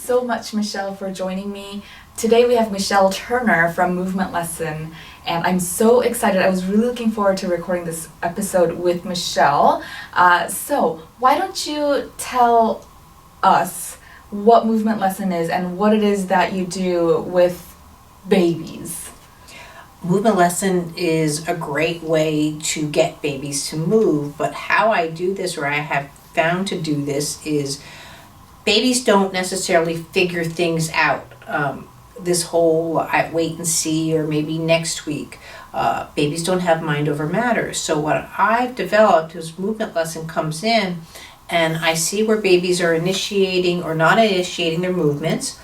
so much, Michelle, for joining me. Today we have Michelle Turner from Movement Lesson, and I'm so excited. I was really looking forward to recording this episode with Michelle. So why don't you tell us what Movement Lesson is and what it is that you do with babies? Movement Lesson is a great way to get babies to move, but how I do this, or I have found to do this, is babies don't necessarily figure things out. This whole I wait and see, or maybe next week. Babies don't have mind over matter. So what I've developed is Movement Lesson comes in, and I see where babies are initiating or not initiating their movements.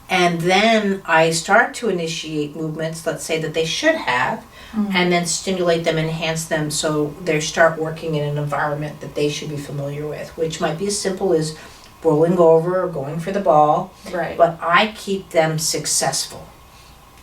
And then I start to initiate movements, let's say that they should have, and then stimulate them, enhance them, so they start working in an environment that they should be familiar with, which might be as simple as rolling over or going for the ball. Right. But I keep them successful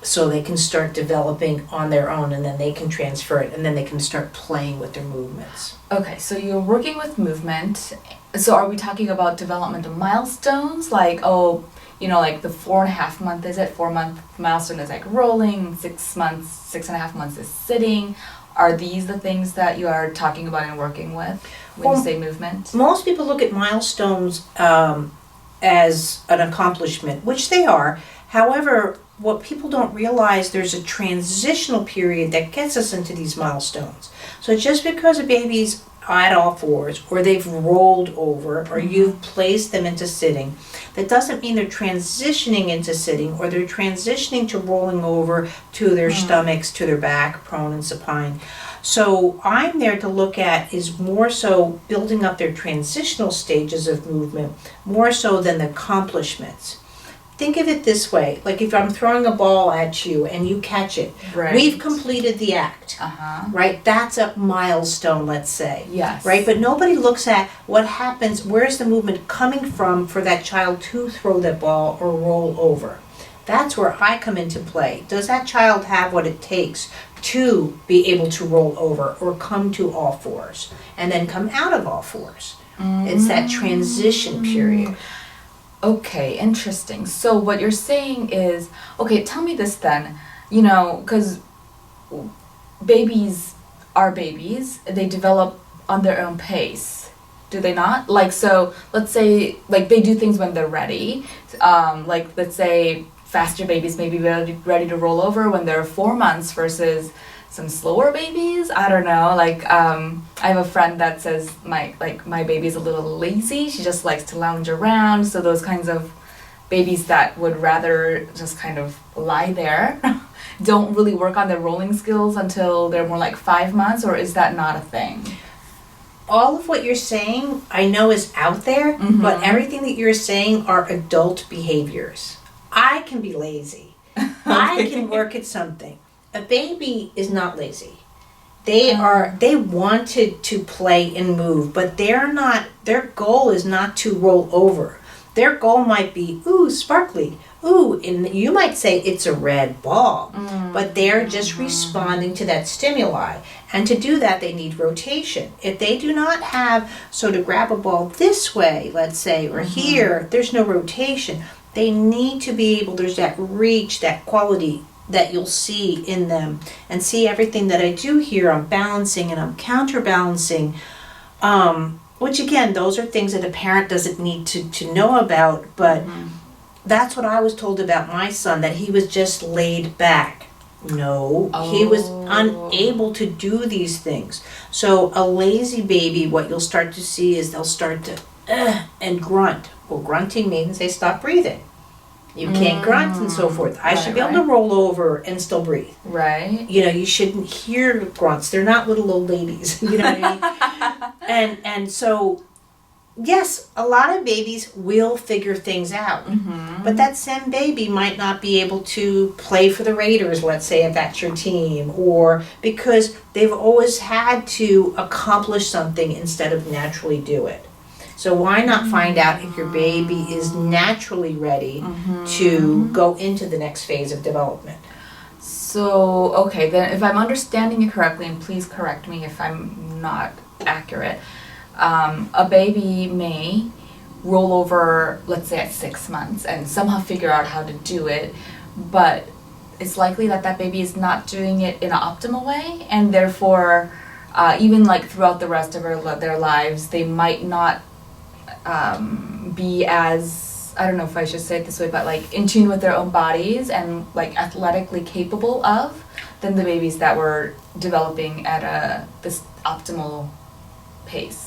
so they can start developing on their own, and then they can transfer it, and then they can start playing with their movements. Okay, so you're working with movement. So are we talking about developmental milestones? Like, like the 4.5 month, is it? 4-month milestone is like rolling, 6 months, 6.5 months is sitting. Are these the things that you are talking about and working with when you say movement? Most people look at milestones as an accomplishment, which they are. However, what people don't realize, there's a transitional period that gets us into these milestones. So just because a baby's at all fours, or they've rolled over, or you've placed them into sitting, that doesn't mean they're transitioning into sitting, or they're transitioning to rolling over to their stomachs, to their back, prone and supine. So I'm there to look at is more so building up their transitional stages of movement, more so than the accomplishments. Think of it this way, like if I'm throwing a ball at you and you catch it, Right. We've completed the act, right? That's a milestone, let's say. Yes. Right, but nobody looks at what happens, where's the movement coming from for that child to throw that ball or roll over. That's where I come into play. Does that child have what it takes to be able to roll over or come to all fours and then come out of all fours? It's that transition period. Okay, interesting. So what you're saying is, okay, tell me this then, because babies are babies, they develop on their own pace, do they not? Like, so let's say, like, they do things when they're ready. Like, let's say faster babies may be ready to roll over when they're 4 months versus some slower babies. I don't know. Like, I have a friend that says my baby's a little lazy. She just likes to lounge around. So those kinds of babies that would rather just kind of lie there don't really work on their rolling skills until they're more like 5 months, or is that not a thing? All of what you're saying I know is out there, but everything that you're saying are adult behaviors. I can be lazy. I can work at something. A baby is not lazy. They wanted to play and move, but their goal is not to roll over. Their goal might be, ooh, sparkly. Ooh, and you might say it's a red ball, but they're just responding to that stimuli. And to do that, they need rotation. If they do not have, so to grab a ball this way, let's say, or here, there's no rotation. They need to be able, there's that reach, that quality that you'll see in them, and see everything that I do here. I'm balancing and I'm counterbalancing, which again, those are things that a parent doesn't need to know about, but that's what I was told about my son, that he was just laid back. No, he was unable to do these things. So a lazy baby, what you'll start to see is they'll start to and grunt. Well, grunting means they stop breathing. You can't grunt and so forth. I should be able to roll over and still breathe. Right. You shouldn't hear grunts. They're not little old ladies. You know what I mean? And so, yes, a lot of babies will figure things out. But that same baby might not be able to play for the Raiders, let's say, if that's your team, or because they've always had to accomplish something instead of naturally do it. So why not find out if your baby is naturally ready to go into the next phase of development? So, okay, then if I'm understanding it correctly, and please correct me if I'm not accurate, a baby may roll over, let's say at 6 months, and somehow figure out how to do it, but it's likely that that baby is not doing it in an optimal way, and therefore even like throughout the rest of their lives, they might not be as, I don't know if I should say it this way, but like in tune with their own bodies and like athletically capable of than the babies that were developing at this optimal pace.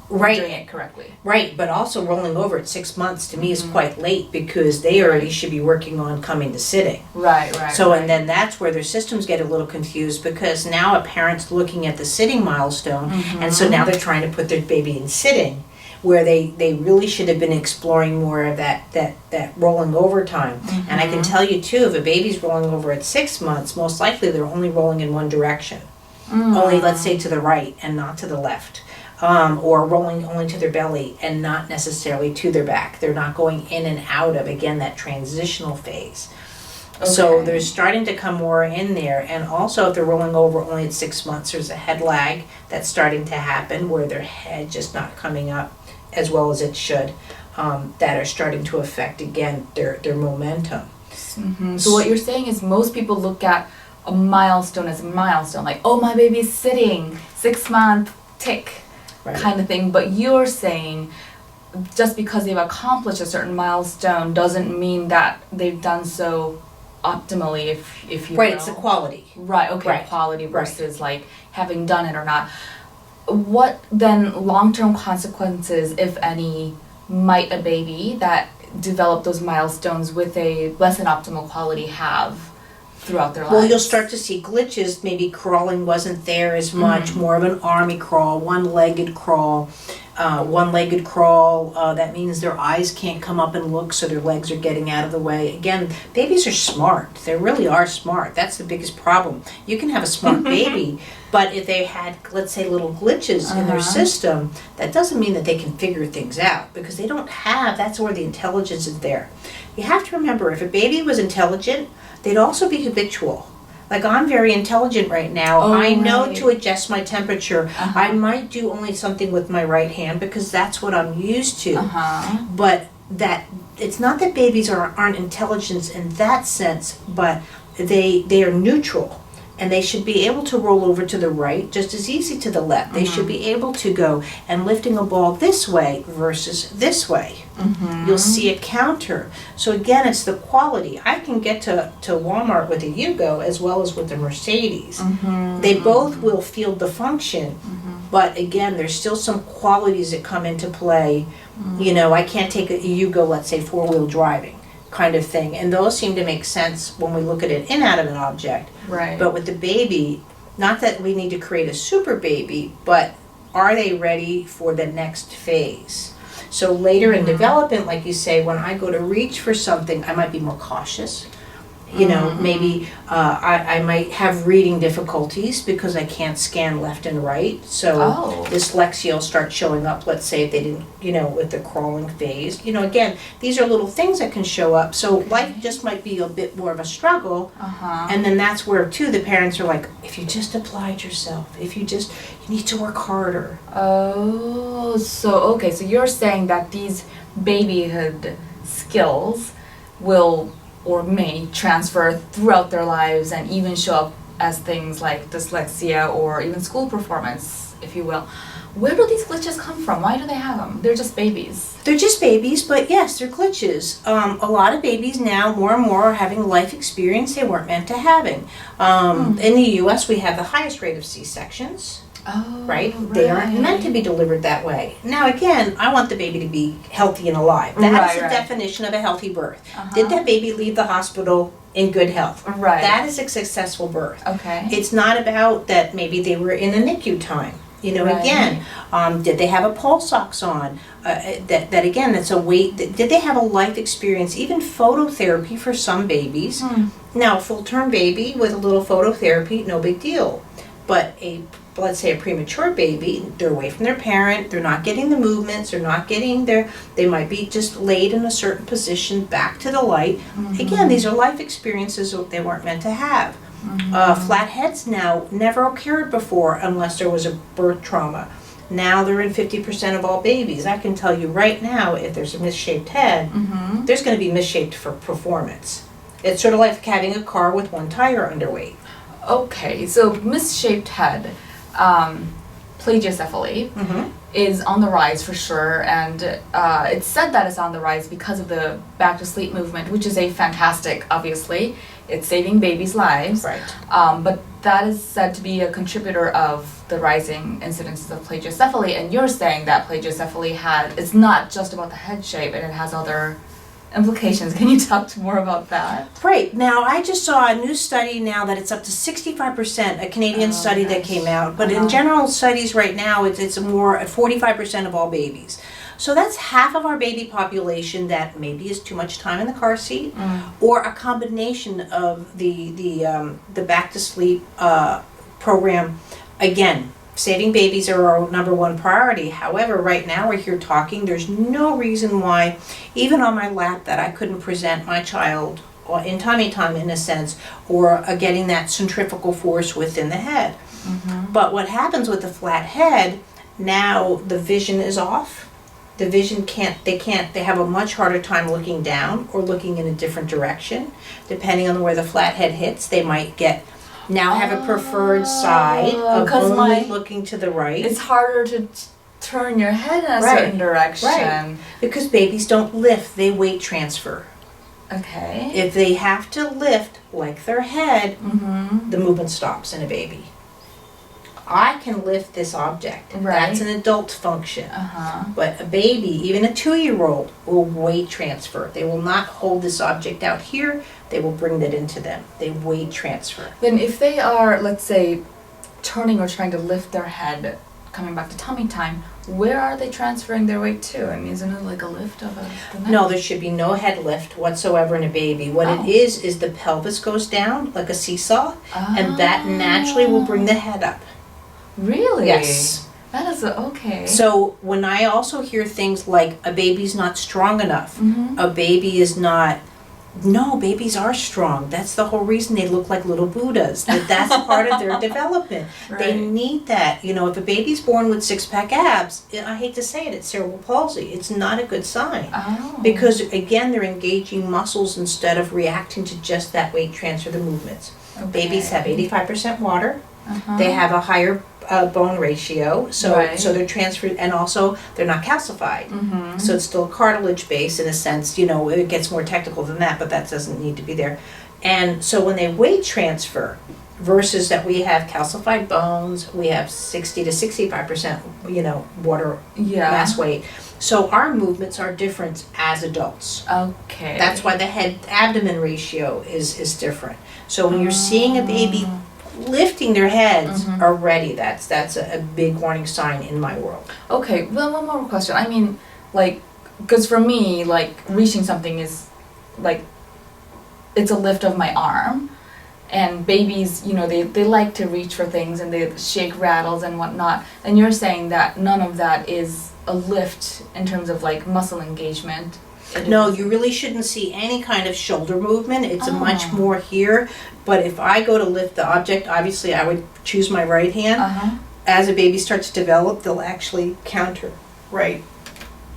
Right. Doing it correctly. Right, but also rolling over at 6 months to me is quite late because they already should be working on coming to sitting. Right. So, and then that's where their systems get a little confused because now a parent's looking at the sitting milestone, and so now they're trying to put their baby in sitting, where they really should have been exploring more of that rolling over time. And I can tell you too, if a baby's rolling over at 6 months, most likely they're only rolling in one direction. Only, let's say, to the right and not to the left. Or rolling only to their belly and not necessarily to their back. They're not going in and out of, again, that transitional phase. Okay. So they're starting to come more in there. And also, if they're rolling over only at 6 months, there's a head lag that's starting to happen where their head just not coming up as well as it should, that are starting to affect, again, their momentum. So what you're saying is most people look at a milestone as a milestone, like, oh, my baby's sitting, 6 month, tick. Right. Kind of thing, but you're saying just because they've accomplished a certain milestone doesn't mean that they've done so optimally, if you right, know. It's the quality. Right, okay, right. Quality versus like having done it or not. What then long-term consequences, if any, might a baby that developed those milestones with a less than optimal quality have throughout their lives? Well, you'll start to see glitches. Maybe crawling wasn't there as much, more of an army crawl, one-legged crawl. That means their eyes can't come up and look, so their legs are getting out of the way. Again, babies are smart. They really are smart. That's the biggest problem. You can have a smart baby, but if they had, let's say, little glitches in their system, that doesn't mean that they can figure things out because they don't have, that's where the intelligence is there. You have to remember, if a baby was intelligent, they'd also be habitual. Like, I'm very intelligent right now. I know to adjust my temperature. I might do only something with my right hand because that's what I'm used to. But that it's not that babies aren't intelligent in that sense, but they are neutral. And they should be able to roll over to the right just as easy to the left. They should be able to go and lifting a ball this way versus this way. You'll see a counter. So again, it's the quality. I can get to Walmart with a Yugo as well as with the Mercedes. They both will field the function, but again, there's still some qualities that come into play. You know, I can't take a Yugo, let's say, four-wheel driving kind of thing, and those seem to make sense when we look at an inanimate object. Right. But with the baby, not that we need to create a super baby, but are they ready for the next phase? So later in development, like you say, when I go to reach for something, I might be more cautious. You know, maybe I might have reading difficulties because I can't scan left and right. So dyslexia will start showing up, let's say, if they didn't, you know, with the crawling phase. You know, again, these are little things that can show up. So life just might be a bit more of a struggle. And then that's where, too, the parents are like, if you just applied yourself, you need to work harder. So you're saying that these babyhood skills will or may transfer throughout their lives and even show up as things like dyslexia or even school performance, if you will. Where do these glitches come from? Why do they have them? They're just babies. They're just babies, but yes, they're glitches. A lot of babies now, more and more, are having life experience they weren't meant to having. In the U.S., we have the highest rate of C-sections. Right? They aren't meant to be delivered that way. Now, again, I want the baby to be healthy and alive. That is the definition of a healthy birth. Did that baby leave the hospital in good health? Right. That is a successful birth. Okay. It's not about that maybe they were in the NICU time. You know, again, did they have a pulse ox on? That again, that's a weight. Did they have a life experience? Even phototherapy for some babies. Now, a full-term baby with a little phototherapy, no big deal. But let's say a premature baby, they're away from their parent, they're not getting the movements, they're not getting they might be just laid in a certain position back to the light. Again, these are life experiences that they weren't meant to have. Flat heads now never occurred before unless there was a birth trauma. Now they're in 50% of all babies. I can tell you right now, if there's a misshaped head, there's going to be misshaped for performance. It's sort of like having a car with one tire underweight. Okay, so misshaped head, plagiocephaly, is on the rise for sure, and it's said that it's on the rise because of the back to sleep movement, which is a fantastic, obviously. It's saving babies' lives. Right. But that is said to be a contributor of the rising incidences of plagiocephaly, and you're saying that plagiocephaly it's not just about the head shape, and it has other implications. Can you talk more about that? Right. Now, I just saw a new study now that it's up to 65%, a Canadian study that came out. But in general studies right now, it's more 45% of all babies. So that's half of our baby population that maybe is too much time in the car seat, or a combination of the back to sleep program. Again, saving babies are our number one priority. However, right now we're here talking. There's no reason why, even on my lap, that I couldn't present my child in tummy time, in a sense, or getting that centrifugal force within the head. But what happens with the flat head, now the vision is off. The vision they have a much harder time looking down or looking in a different direction. Depending on where the flat head hits, they might have a preferred side of only looking to the right. It's harder to turn your head in a certain direction. Right. Because babies don't lift, they weight transfer. Okay. If they have to lift like their head, the movement stops in a baby. I can lift this object. Right. That's an adult function. But a baby, even a 2-year-old, will weight transfer. They will not hold this object out here. They will bring that into them. They weight transfer. Then if they are, let's say, turning or trying to lift their head, coming back to tummy time, where are they transferring their weight to? I mean, isn't it like a lift of the neck? No, there should be no head lift whatsoever in a baby. What it is the pelvis goes down like a seesaw, and that naturally will bring the head up. Really? Yes. That is okay. So when I also hear things like a baby's not strong enough, a baby is not, no, babies are strong. That's the whole reason they look like little Buddhas. That's part of their development. Right. They need that. You know, if a baby's born with six-pack abs, I hate to say it, it's cerebral palsy. It's not a good sign. Because, again, they're engaging muscles instead of reacting to just that weight transfer, the movements. Okay. Babies have 85% water. They have a higher bone ratio, so they're transferred, and also they're not calcified. So it's still a cartilage base in a sense. You know, it gets more technical than that, but that doesn't need to be there. And so when they weight transfer, versus that we have calcified bones, we have 60 to 65%, water mass weight. So our movements are different as adults. Okay. That's why the head-abdomen ratio is different. So when you're seeing a baby lifting their heads already, that's a big warning sign in my world. Okay, well, one more question. I mean, like, because for me, like, reaching something is, like, it's a lift of my arm. And babies, they like to reach for things and they shake rattles and whatnot. And you're saying that none of that is a lift in terms of, like, muscle engagement. No, you really shouldn't see any kind of shoulder movement. It's much more here. But if I go to lift the object, obviously I would choose my right hand. As a baby starts to develop, they'll actually counter, right?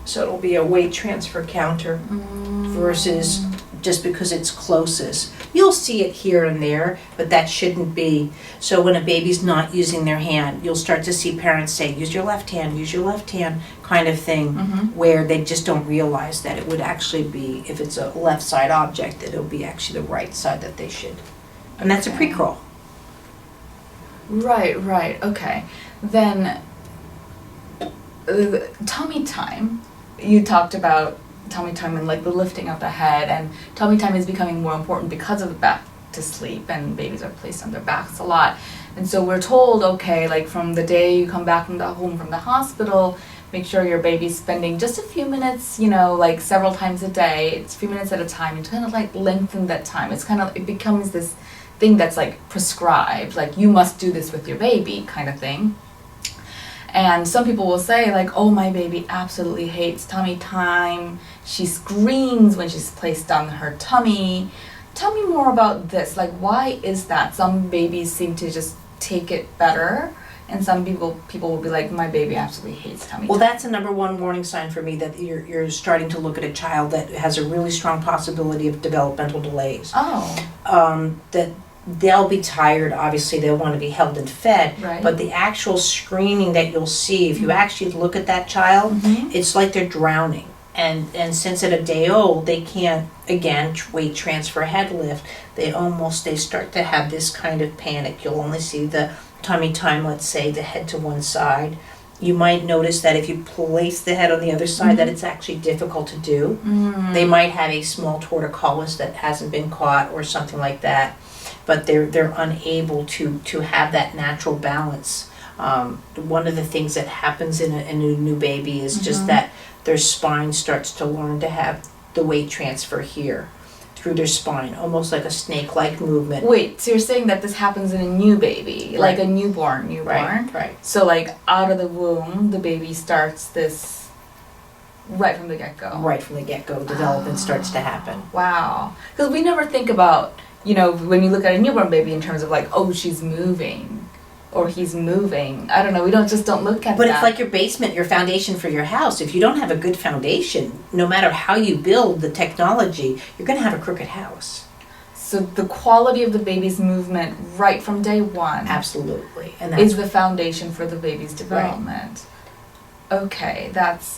So it'll be a weight transfer counter versus just because it's closest. You'll see it here and there, but that shouldn't be. So when a baby's not using their hand, you'll start to see parents say, use your left hand, kind of thing, where they just don't realize that it would actually be, if it's a left side object, that it'll be actually the right side that they should. And that's a pre-crawl. Right, okay. Then, tummy time, you talked about tummy time and like the lifting of the head, and tummy time is becoming more important because of the back to sleep, and babies are placed on their backs a lot. And so we're told, okay, like from the day you come back from the hospital, make sure your baby's spending just a few minutes, like several times a day. It's a few minutes at a time, and kind of like lengthen that time. It becomes this thing that's like prescribed, like you must do this with your baby kind of thing. And some people will say like, oh, my baby absolutely hates tummy time. She screams when she's placed on her tummy. Tell me more about this. Like, why is that? Some babies seem to just take it better And some people will be like, my baby absolutely hates tummy Well, time. that's a number one warning sign for me that you're starting to look at a child that has a really strong possibility of developmental delays. That they'll be tired, obviously they'll want to be held and fed, Right. but the actual screaming that you'll see, if you actually look at that child, it's like they're drowning. And since at a day old, they can't, again, weight transfer, head lift, they start to have this kind of panic. You'll only see the tummy time, let's say, the head to one side. You might notice that if you place the head on the other side, that it's actually difficult to do. They might have a small torticollis that hasn't been caught or something like that, but they're unable to have that natural balance. One of the things that happens in a new baby is just that their spine starts to learn to have the weight transfer here through their spine, almost like a snake-like movement. Wait, so you're saying that this happens in a new baby, like a newborn? Right. So like out of the womb, the baby starts this right from the get-go. Right from the get-go, development starts to happen. Wow. Because we never think about, when you look at a newborn baby in terms of like, oh, she's moving. Or he's moving. I don't know. We don't look at that. But it's like your basement, your foundation for your house. If you don't have a good foundation, no matter how you build the technology, you're going to have a crooked house. So the quality of the baby's movement right from day one. Absolutely. And is the foundation for the baby's development. Right. Okay,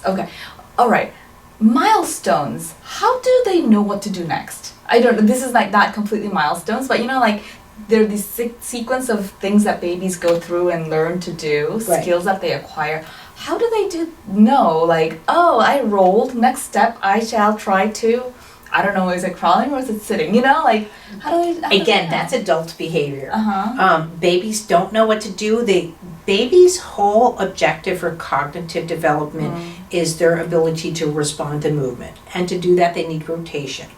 okay. All right. Milestones. How do they know what to do next? I don't know. This is like not completely milestones, but there are these sequence of things that babies go through and learn to do, skills that they acquire. How do they know? Like, oh, I rolled. Next step, I shall try to. I don't know. Is it crawling or is it sitting? Like, how do they? Again, that's adult behavior. Babies don't know what to do. Babies' whole objective for cognitive development is their ability to respond to movement, and to do that, they need rotation.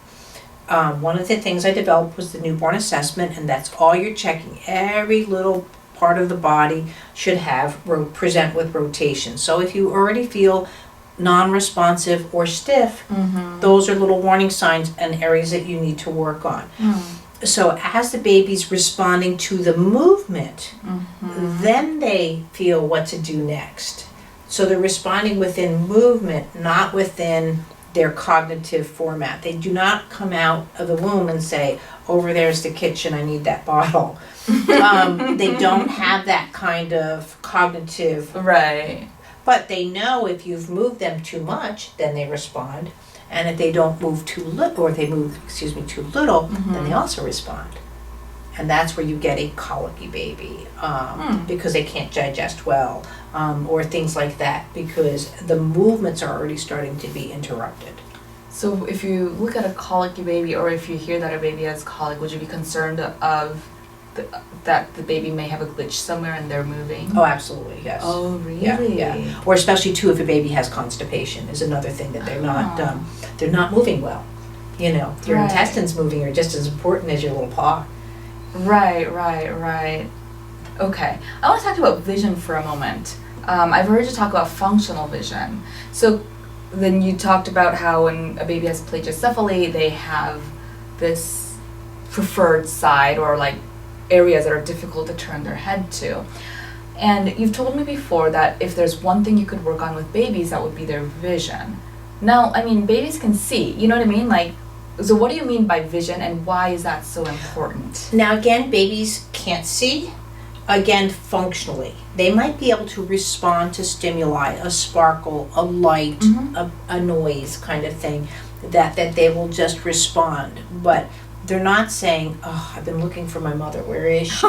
One of the things I developed was the newborn assessment, and that's all you're checking. Every little part of the body should present with rotation. So if you already feel non-responsive or stiff, those are little warning signs and areas that you need to work on. So as the baby's responding to the movement, then they feel what to do next. So they're responding within movement, not within their cognitive format. They do not come out of the womb and say, over there's the kitchen, I need that bottle. They don't have that kind of cognitive. Right. But they know if you've moved them too much, then they respond. And if they don't move too little, or if they move, too little, then they also respond. And that's where you get a colicky baby, because they can't digest well, or things like that, because the movements are already starting to be interrupted. So if you look at a colicky baby, or if you hear that a baby has colic, would you be concerned of that the baby may have a glitch somewhere and they're moving? Oh, absolutely, yes. Oh, really? Yeah. Or especially too, if a baby has constipation, is another thing that they're not moving well. Your intestines moving are just as important as your little paw. Right. Okay. I want to talk about vision for a moment. I've heard you talk about functional vision. So then you talked about how when a baby has plagiacephaly, they have this preferred side, or like areas that are difficult to turn their head to. And you've told me before that if there's one thing you could work on with babies, that would be their vision. Now, babies can see, you know what I mean? So what do you mean by vision, and why is that so important? Now again, babies can't see. Again, functionally. They might be able to respond to stimuli, a sparkle, a light, a noise kind of thing, that they will just respond. But they're not saying, oh, I've been looking for my mother, where is she?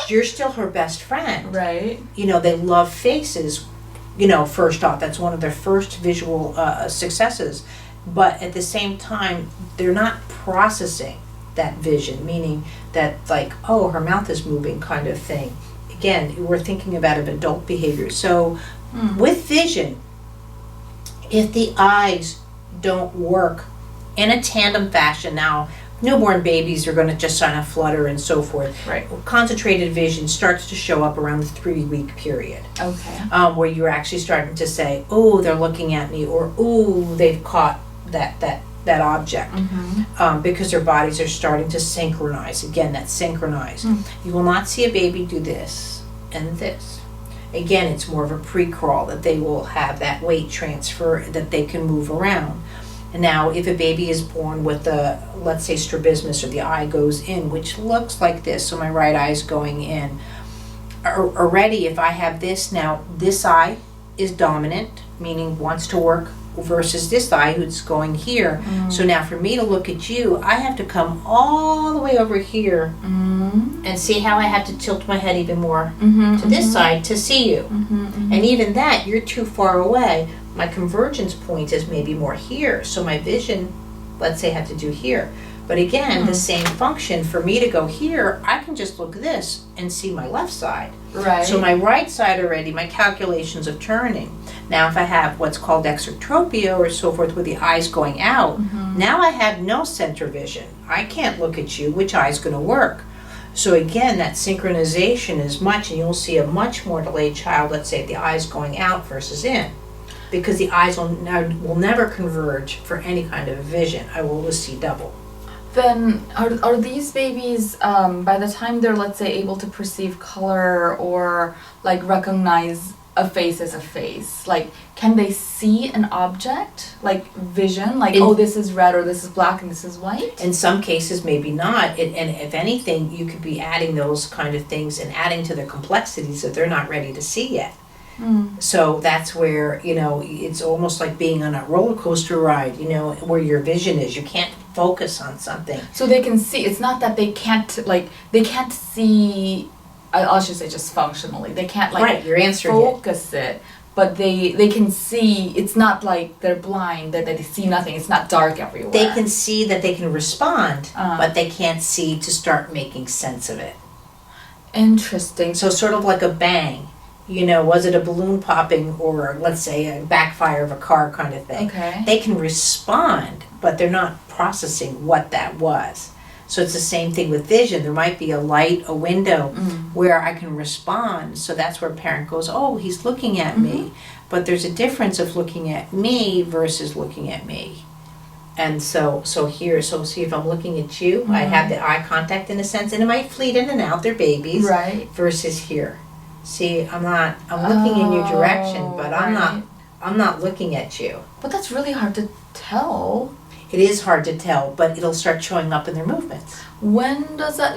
You're still her best friend. Right. They love faces, first off. That's one of their first visual successes. But at the same time, they're not processing that vision, meaning that like, oh, her mouth is moving kind of thing. Again, we're thinking about an adult behavior. So with vision, if the eyes don't work in a tandem fashion, now newborn babies are going to just kind of flutter and so forth. Right. Concentrated vision starts to show up around the 3-week period. Okay. Where you're actually starting to say, oh, they're looking at me, or oh, they've caught that object, because their bodies are starting to synchronize. Again, that's synchronize. You will not see a baby do this and this again, it's more of a pre-crawl that they will have that weight transfer that they can move around. And now, if a baby is born with let's say strabismus, or the eye goes in, which looks like this, so my right eye is going in, already if I have this now, this eye is dominant, meaning wants to work, versus this eye who's going here. So now for me to look at you, I have to come all the way over here and see how I have to tilt my head even more to this side to see you. And even that, you're too far away. My convergence point is maybe more here, so my vision, let's say, had to do here. But again, the same function. For me to go here, I can just look this and see my left side. Right. So my right side already, my calculations of turning. Now if I have what's called exotropia or so forth, with the eyes going out, now I have no center vision. I can't look at you, which eye is going to work? So again, that synchronization is much, and you'll see a much more delayed child, let's say, if the eye is going out versus in. Because the eyes will never converge for any kind of vision. I will always see double. Then are these babies, by the time they're, let's say, able to perceive color or like recognize a face as a face, like can they see an object, like vision, like oh, this is red or this is black and this is white? In some cases, maybe not. And if anything, you could be adding those kind of things and adding to their complexities that they're not ready to see yet. So that's where, it's almost like being on a roller coaster ride, where your vision is. You can't focus on something. So they can see. It's not that they can't see, I should say just functionally. They can't right, you're answering focus it. But they can see. It's not like they're blind, that they see nothing. It's not dark everywhere. They can see that they can respond, but they can't see to start making sense of it. Interesting. So sort of like a bang. Was it a balloon popping or, let's say, a backfire of a car kind of thing? Okay. They can respond, but they're not processing what that was. So it's the same thing with vision. There might be a light, a window, where I can respond. So that's where a parent goes, oh, he's looking at me. But there's a difference of looking at me versus looking at me. And so see if I'm looking at you, I have the eye contact in a sense, and it might fleet in and out, they're babies, right, versus here. See, I'm looking in your direction, but I'm not looking at you. But that's really hard to tell. It is hard to tell, but it'll start showing up in their movements. When does that,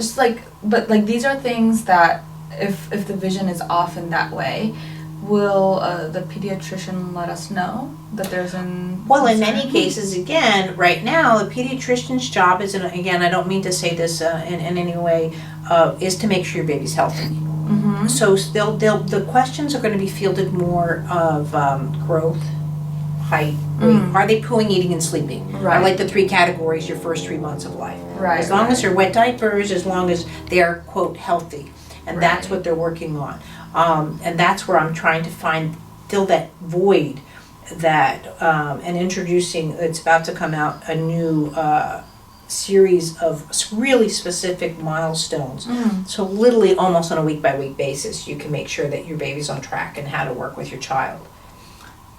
these are things that if the vision is off in that way, will the pediatrician let us know that there's an Well, in many cases, again, right now, the pediatrician's job is, and again, I don't mean to say this in any way, is to make sure your baby's healthy. So the questions are going to be fielded more of growth, height, weight. Are they pooing, eating, and sleeping? Right. I like the 3 categories your first 3 months of life. Right. As long as they're wet diapers, as long as they're, quote, healthy. And that's what they're working on. And that's where I'm trying to fill that void that, and introducing, it's about to come out, a new series of really specific milestones. So literally almost on a week-by-week basis, you can make sure that your baby's on track and how to work with your child.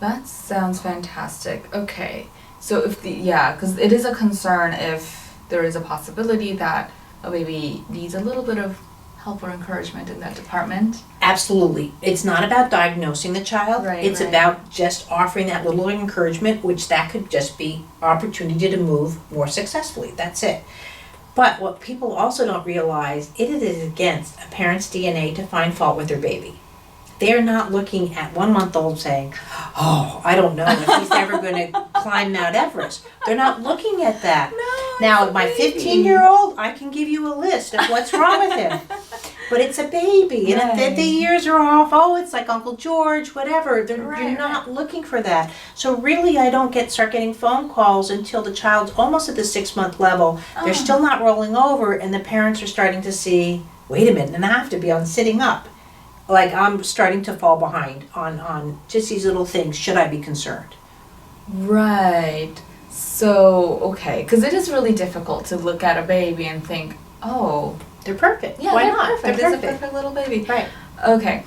That sounds fantastic. Okay. So because it is a concern if there is a possibility that a baby needs a little bit of help or encouragement in that department. Absolutely. It's not about diagnosing the child. It's about just offering that little encouragement, which that could just be opportunity to move more successfully. That's it. But what people also don't realize, it is against a parent's DNA to find fault with their baby. They're not looking at 1-month-old saying, oh, I don't know if he's ever going to climb Mount Everest. They're not looking at that. No, now, my 15-year-old, I can give you a list of what's wrong with him. But it's a baby, and if the years are off, oh, it's like Uncle George, whatever. You're not looking for that. So really, I don't start getting phone calls until the child's almost at the 6-month level. They're still not rolling over, and the parents are starting to see, wait a minute, and I have to be on sitting up. Like I'm starting to fall behind on just these little things. Should I be concerned? Right. So, okay, because it is really difficult to look at a baby and think, oh, they're perfect. Yeah, why not? Perfect. They're perfect. It's a perfect little baby. Right. Okay.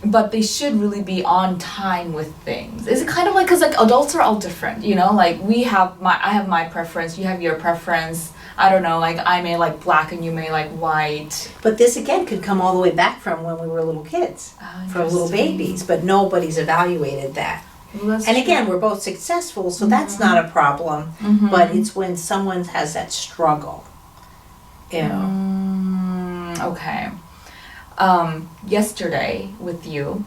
But they should really be on time with things. Is it kind of like, because like adults are all different, like I have my preference, you have your preference. I don't know, like I may like black and you may like white. But this again could come all the way back from when we were little kids, from little babies, but nobody's evaluated that. Well, and again, we're both successful, so that's not a problem. But it's when someone has that struggle, you know. Okay. Yesterday with you,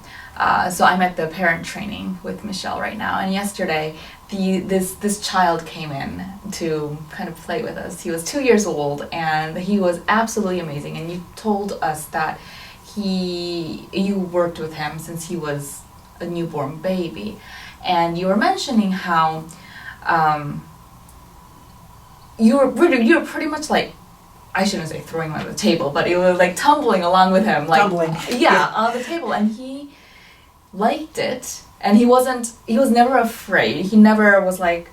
so I'm at the parent training with Michelle right now, and yesterday this child came in to kind of play with us. He was 2 years old, and he was absolutely amazing. And you told us that you worked with him since he was a newborn baby, and you were mentioning how you were pretty much like, I shouldn't say throwing him on the table, but it was like tumbling along with him, like tumbling, on the table, and he liked it, and he was never afraid. He never was like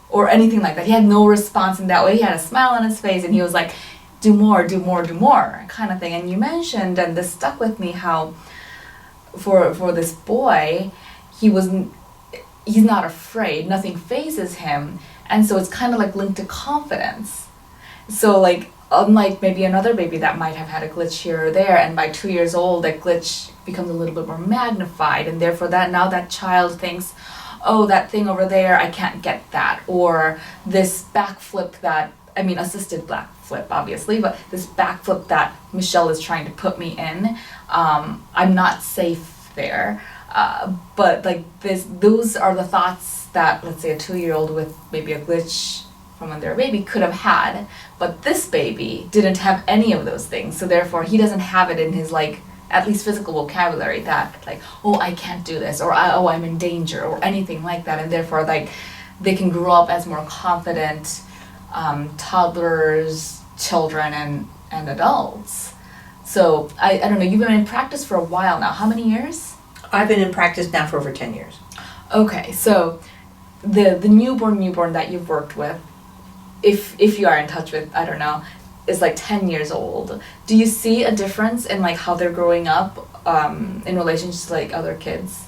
or anything like that. He had no response in that way. He had a smile on his face, and he was like, do more, do more, do more, kind of thing. And you mentioned, and this stuck with me, how for this boy, he's not afraid, nothing phases him, and so it's kind of like linked to confidence. So like, unlike maybe another baby that might have had a glitch here or there, and by 2 years old that glitch becomes a little bit more magnified, and therefore that child thinks, oh, that thing over there, I can't get that, or this backflip assisted backflip obviously, but this backflip that Michelle is trying to put me in, I'm not safe there. But like those are the thoughts that, let's say, a 2-year-old with maybe a glitch from when they're a baby could have had, but this baby didn't have any of those things, so therefore he doesn't have it in his like at least physical vocabulary that like, oh, I can't do this, or oh, I'm in danger, or anything like that, and therefore like they can grow up as more confident toddlers, children, and adults. So I don't know, you've been in practice for a while now. How many years? I've been in practice now for over 10 years. Okay, so the newborn that you've worked with, if you are in touch with, I don't know, is like 10 years old. Do you see a difference in like how they're growing up in relation to like other kids?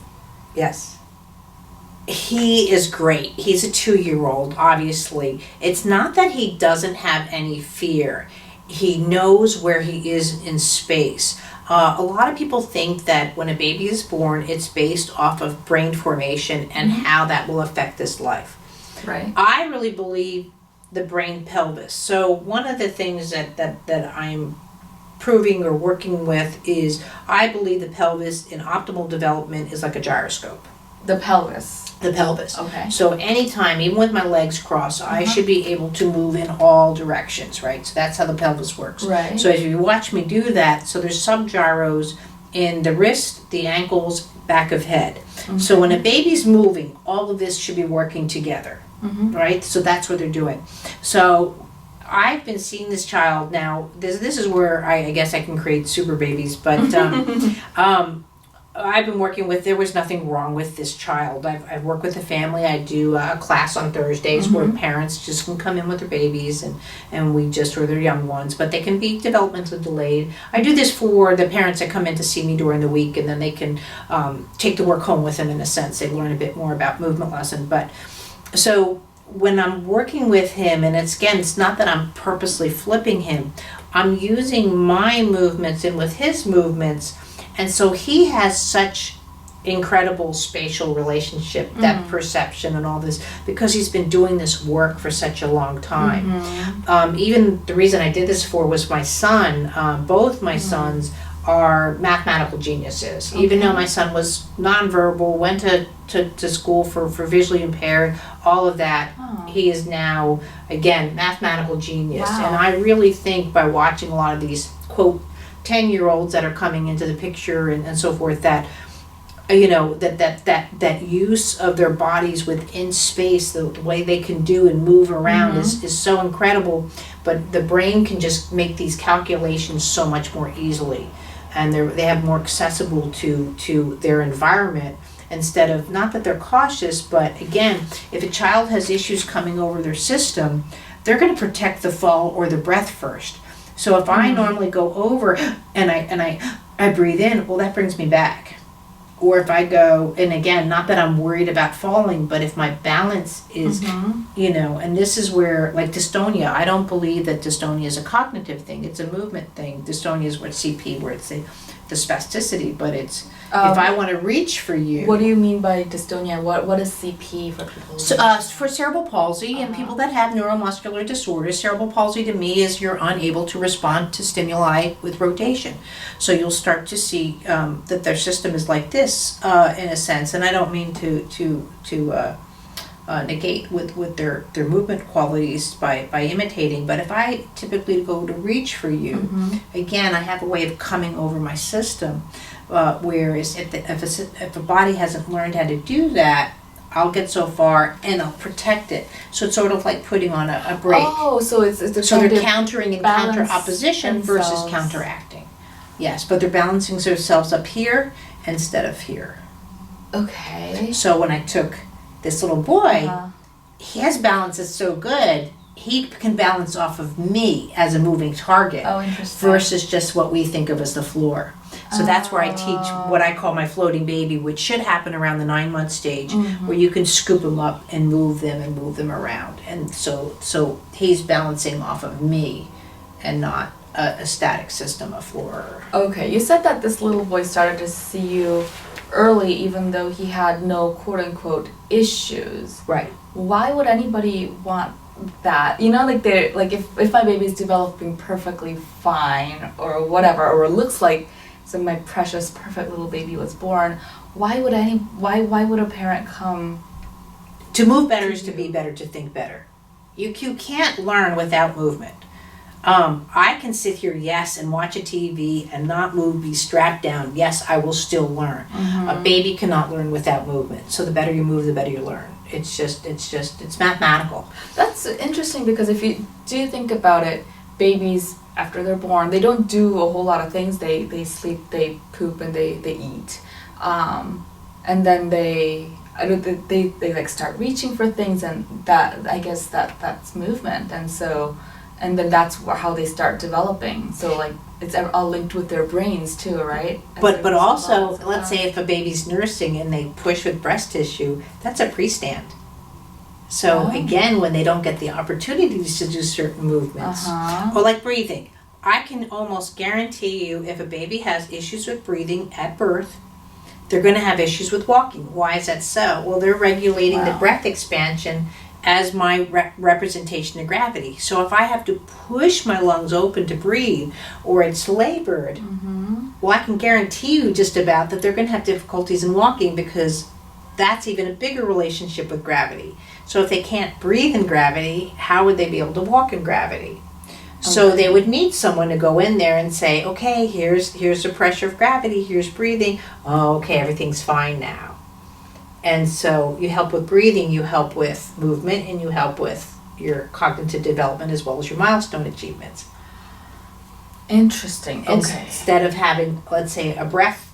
Yes. He is great. He's a 2-year-old, obviously. It's not that he doesn't have any fear. He knows where he is in space. A lot of people think that when a baby is born, it's based off of brain formation and how that will affect his life. Right. I really believe the brain pelvis. So one of the things that I'm proving or working with is I believe the pelvis in optimal development is like a gyroscope. The pelvis. The pelvis. Okay. So anytime, even with my legs crossed, I should be able to move in all directions, right? So that's how the pelvis works. Right. So as you watch me do that, so there's sub-gyros in the wrist, the ankles, back of head. So when a baby's moving, all of this should be working together, right? So that's what they're doing. So I've been seeing this child now. This is where I guess I can create super babies, but I've been working with, there was nothing wrong with this child. I've worked with the family. I do a class on Thursdays where parents just can come in with their babies and we just, or their young ones, but they can be developmentally delayed. I do this for the parents that come in to see me during the week, and then they can take the work home with them in a sense. They learn a bit more about movement lesson. But so when I'm working with him, and it's not that I'm purposely flipping him, I'm using my movements in with his movements. And so he has such incredible spatial relationship, depth perception and all this, because he's been doing this work for such a long time. Even the reason I did this for was my son. Both my sons are mathematical geniuses. Okay. Even though my son was nonverbal, went to school for visually impaired, all of that, he is now, again, mathematical genius. Wow. And I really think by watching a lot of these, quote, 10-year-olds that are coming into the picture and so forth, that you know, that use of their bodies within space, the way they can do and move around is so incredible. But the brain can just make these calculations so much more easily, and they have more accessible to their environment, instead of, not that they're cautious, but again, if a child has issues coming over their system, they're going to protect the fall or the breath first. So if I normally go over and I breathe in, well, that brings me back. or if I go, and again, not that I'm worried about falling, but if my balance is, and this is where, like dystonia, I don't believe that dystonia is a cognitive thing, it's a movement thing. Dystonia is what CP, where it's the spasticity, but it's, if I want to reach for you. What do you mean by dystonia? What is CP for people? So, for cerebral palsy and people that have neuromuscular disorders, cerebral palsy to me is you're unable to respond to stimuli with rotation. So you'll start to see that their system is like this in a sense, and I don't mean to negate with their movement qualities by imitating, but if I typically go to reach for you, again, I have a way of coming over my system. Whereas if a body hasn't learned how to do that, I'll get so far and I'll protect it. So it's sort of like putting on a brake. Oh, so it's so they're countering and counter opposition themselves. Versus counteracting. Yes, but they're balancing themselves up here instead of here. Okay. So when I took this little boy, his balance is so good. He can balance off of me as a moving target. Oh, interesting. Versus just what we think of as the floor. So that's where I teach what I call my floating baby, which should happen around the 9-month stage, where you can scoop them up and move them around. And so he's balancing off of me and not a static system, a floor. Okay, you said that this little boy started to see you early, even though he had no quote-unquote issues. Right. Why would anybody want that? You know, like they're like if my baby's developing perfectly fine or whatever, or it looks like so my precious perfect little baby was born, why would a parent come? To move better is to be better, to think better. You can't learn without movement. I can sit here, yes, and watch a TV and not move, be strapped down. Yes, I will still learn. A baby cannot learn without movement. So the better you move, the better you learn. It's mathematical. That's interesting because if you do think about it, babies, after they're born, they don't do a whole lot of things. They sleep, they poop, and they eat. And then they like start reaching for things, and that, I guess that's movement. And then that's how they start developing. So like it's all linked with their brains too, right? But also, let's say if a baby's nursing and they push with breast tissue, that's a pre-stand. So again, when they don't get the opportunities to do certain movements, or like breathing, I can almost guarantee you if a baby has issues with breathing at birth, they're going to have issues with walking. Why is that so? Well, they're regulating the breath expansion as my representation of gravity. So if I have to push my lungs open to breathe, or it's labored, well, I can guarantee you just about that they're going to have difficulties in walking, because that's even a bigger relationship with gravity. So if they can't breathe in gravity, how would they be able to walk in gravity? So they would need someone to go in there and say, okay, here's the pressure of gravity, here's breathing. Oh, okay, everything's fine now. And so you help with breathing, you help with movement, and you help with your cognitive development as well as your milestone achievements. Interesting. Okay. Instead of having, let's say, a breath,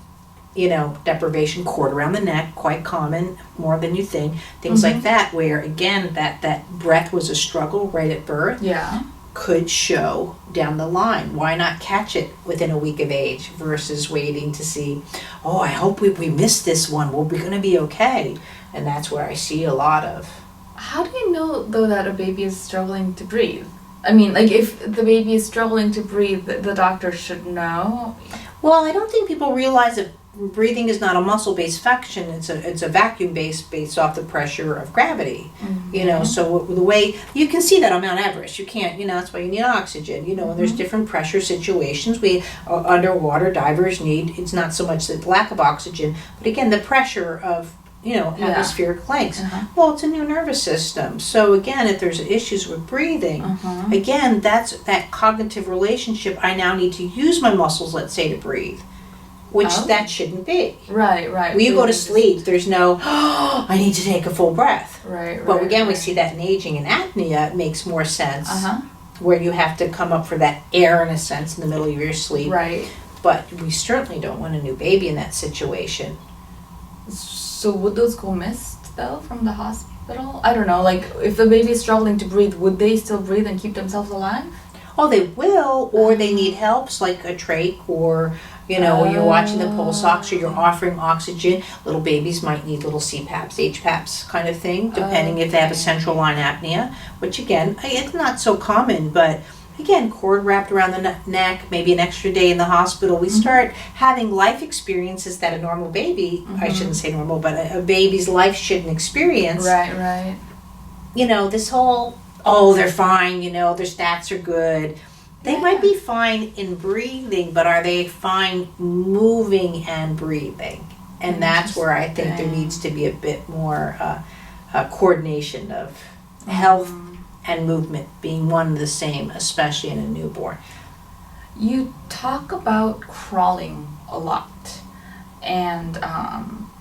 deprivation, cord around the neck, quite common, more than you think, things like that, where again, that breath was a struggle right at birth. Yeah. Could show down the line. Why not catch it within a week of age versus waiting to see, I hope we missed this one, we're going to be okay. And that's where I see a lot of. How do you know, though, that a baby is struggling to breathe? I mean, like, if the baby is struggling to breathe, the doctor should know? Well, I don't think people realize that breathing is not a muscle-based function. It's a vacuum-based off the pressure of gravity. So the way you can see that on Mount Everest, you can't. That's why you need oxygen. And there's different pressure situations. We underwater divers need. It's not so much the lack of oxygen, but again the pressure of atmospheric lengths. Well, it's a new nervous system. So again, if there's issues with breathing, again that's that cognitive relationship. I now need to use my muscles, let's say, to breathe. Which that shouldn't be. Right. When you go to sleep, there's no, I need to take a full breath. Right. But again, we see that in aging and apnea, it makes more sense. Where you have to come up for that air, in a sense, in the middle of your sleep. Right. But we certainly don't want a new baby in that situation. So would those go missed, though, from the hospital? I don't know. Like, if the baby is struggling to breathe, would they still breathe and keep themselves alive? Oh, they will, or they need helps, like a trach or When you're watching the pulse ox or you're offering oxygen, little babies might need little CPAPs, HPAPs kind of thing, depending if they have a central line apnea, which again, it's not so common, but again, cord wrapped around the neck, maybe an extra day in the hospital. We start having life experiences that a normal baby, I shouldn't say normal, but a baby's life shouldn't experience. Right. This whole, oh, they're fine, their stats are good. They might be fine in breathing, but are they fine moving and breathing? And that's where I think there needs to be a bit more coordination of health and movement being one and the same, especially in a newborn. You talk about crawling a lot. And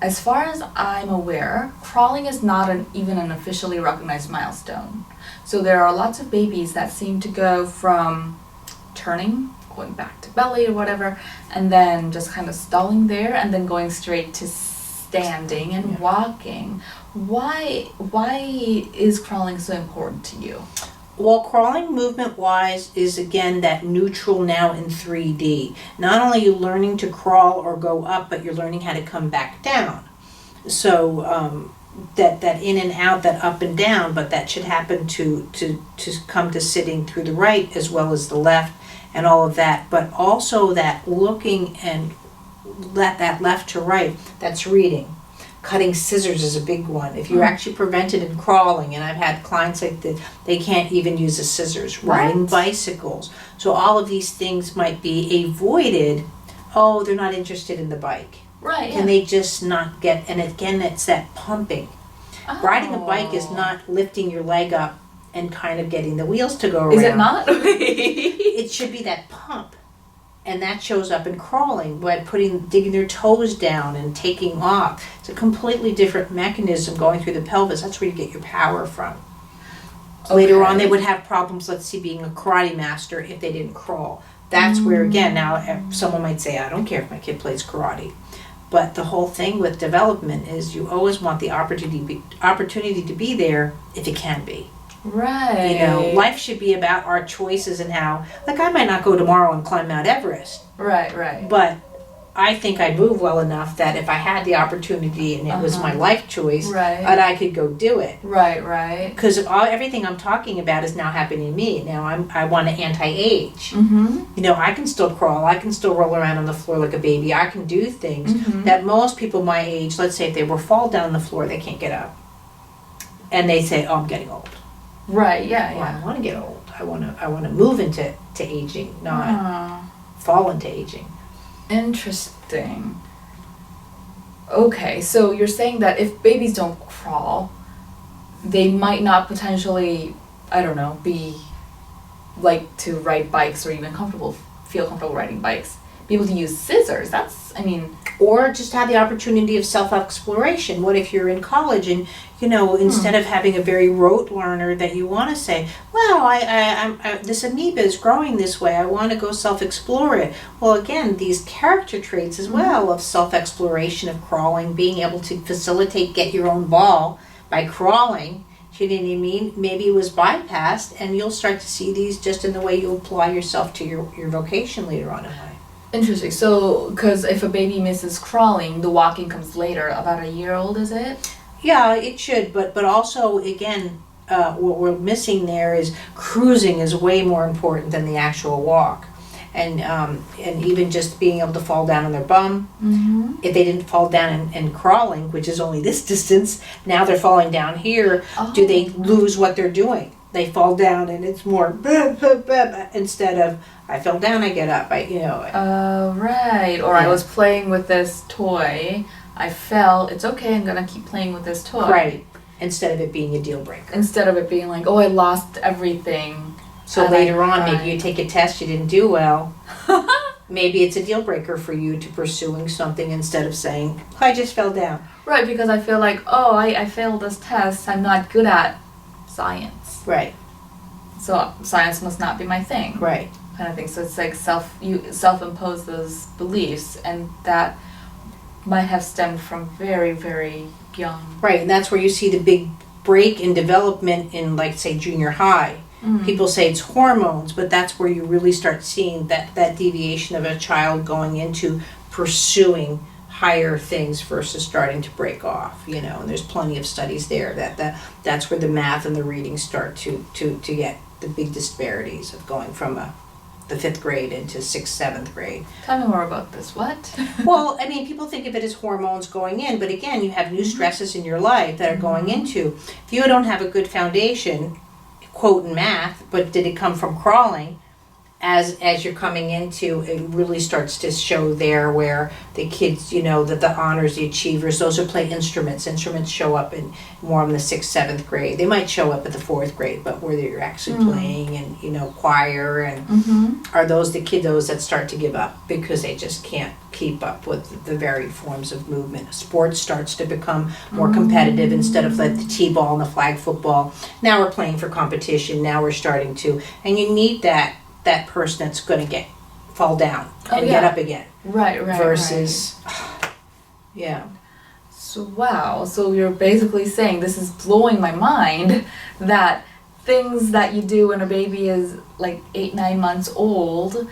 as far as I'm aware, crawling is not even an officially recognized milestone. So there are lots of babies that seem to go from turning, going back to belly or whatever, and then just kind of stalling there and then going straight to standing and walking. Why is crawling so important to you? Well, crawling movement-wise is, again, that neutral now in 3D. Not only are you learning to crawl or go up, but you're learning how to come back down. So that in and out, that up and down, but that should happen to come to sitting through the right as well as the left and all of that. But also that looking and that left to right, that's reading. Cutting scissors is a big one. If you're actually prevented in crawling, and I've had clients like that, they can't even use the scissors. Riding bicycles. So all of these things might be avoided. Oh, they're not interested in the bike. Right. Can they just not get, and again, it's that pumping. Riding a bike is not lifting your leg up and kind of getting the wheels to go around. Is it not? It should be that pump. And that shows up in crawling by digging their toes down and taking off. It's a completely different mechanism going through the pelvis. That's where you get your power from. Okay. Later on, they would have problems, let's see, being a karate master if they didn't crawl. That's where, again, now someone might say, I don't care if my kid plays karate. But the whole thing with development is you always want the opportunity to be there if it can be. Right. Life should be about our choices and how, like, I might not go tomorrow and climb Mount Everest. Right. But I think I move well enough that if I had the opportunity and it was my life choice, that I could go do it. Right. Because everything I'm talking about is now happening to me. Now I want to anti-age. I can still crawl. I can still roll around on the floor like a baby. I can do things that most people my age, let's say if they fall down on the floor, they can't get up. And they say, oh, I'm getting old. Right, yeah. I want to get old. I want to move into aging, not fall into aging. Interesting. Okay, so you're saying that if babies don't crawl, they might not potentially, I don't know, be like to ride bikes or even feel comfortable riding bikes. Be able to use scissors. Or just have the opportunity of self-exploration. What if you're in college and, instead of having a very rote learner that you want to say, well, I'm this amoeba is growing this way. I want to go self-explore it. Well, again, these character traits as well of self-exploration, of crawling, being able to facilitate, get your own ball by crawling. You know what I mean? Maybe it was bypassed, and you'll start to see these just in the way you apply yourself to your vocation later on in life. Interesting. So, because if a baby misses crawling, the walking comes later. About a year old, is it? Yeah, it should. But also, again, what we're missing there is cruising is way more important than the actual walk. And even just being able to fall down on their bum. If they didn't fall down and crawling, which is only this distance, now they're falling down here. Do they lose what they're doing? They fall down and it's more instead of I fell down, I get up. Right. Or I was playing with this toy. I fell. It's okay. I'm gonna keep playing with this toy. Right. Instead of it being a deal breaker. Instead of it being like, oh, I lost everything. So later on, maybe you take a test, you didn't do well. Maybe it's a deal breaker for you to pursuing something instead of saying, I just fell down. Right, because I feel like, oh, I failed this test. I'm not good at science. Right. So science must not be my thing. Right. Kind of thing. So it's like you self-impose those beliefs, and that might have stemmed from very, very young. Right, and that's where you see the big break in development in, like, say, junior high. People say it's hormones, but that's where you really start seeing that deviation of a child going into pursuing higher things versus starting to break off, and there's plenty of studies there that's where the math and the reading start to get the big disparities of going from the 5th grade into 6th, 7th grade. Tell me more about this. What? Well, I mean, people think of it as hormones going in, but again, you have new stresses in your life that are going into. If you don't have a good foundation, quote in math, but did it come from crawling? As you're coming into, it really starts to show there where the kids, that the honors, the achievers, those who play instruments show up in more in the 6th, 7th grade. They might show up at the 4th grade, but where you're actually playing and, choir and are those the kiddos that start to give up because they just can't keep up with the varied forms of movement. Sports starts to become more competitive instead of like the t-ball and the flag football. Now we're playing for competition. Now we're starting to, and you need that person that's going to fall down and get up again. Right. Versus, yeah. So wow. So you're basically saying, this is blowing my mind, that things that you do when a baby is like 8-9 months old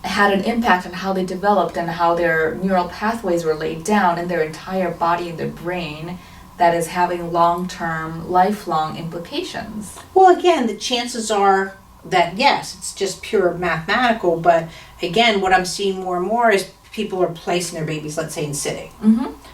had an impact on how they developed and how their neural pathways were laid down in their entire body and their brain, that is having long-term, lifelong implications. Well, again, the chances are that yes, it's just pure mathematical, but again, what I'm seeing more and more is people are placing their babies, let's say, in sitting.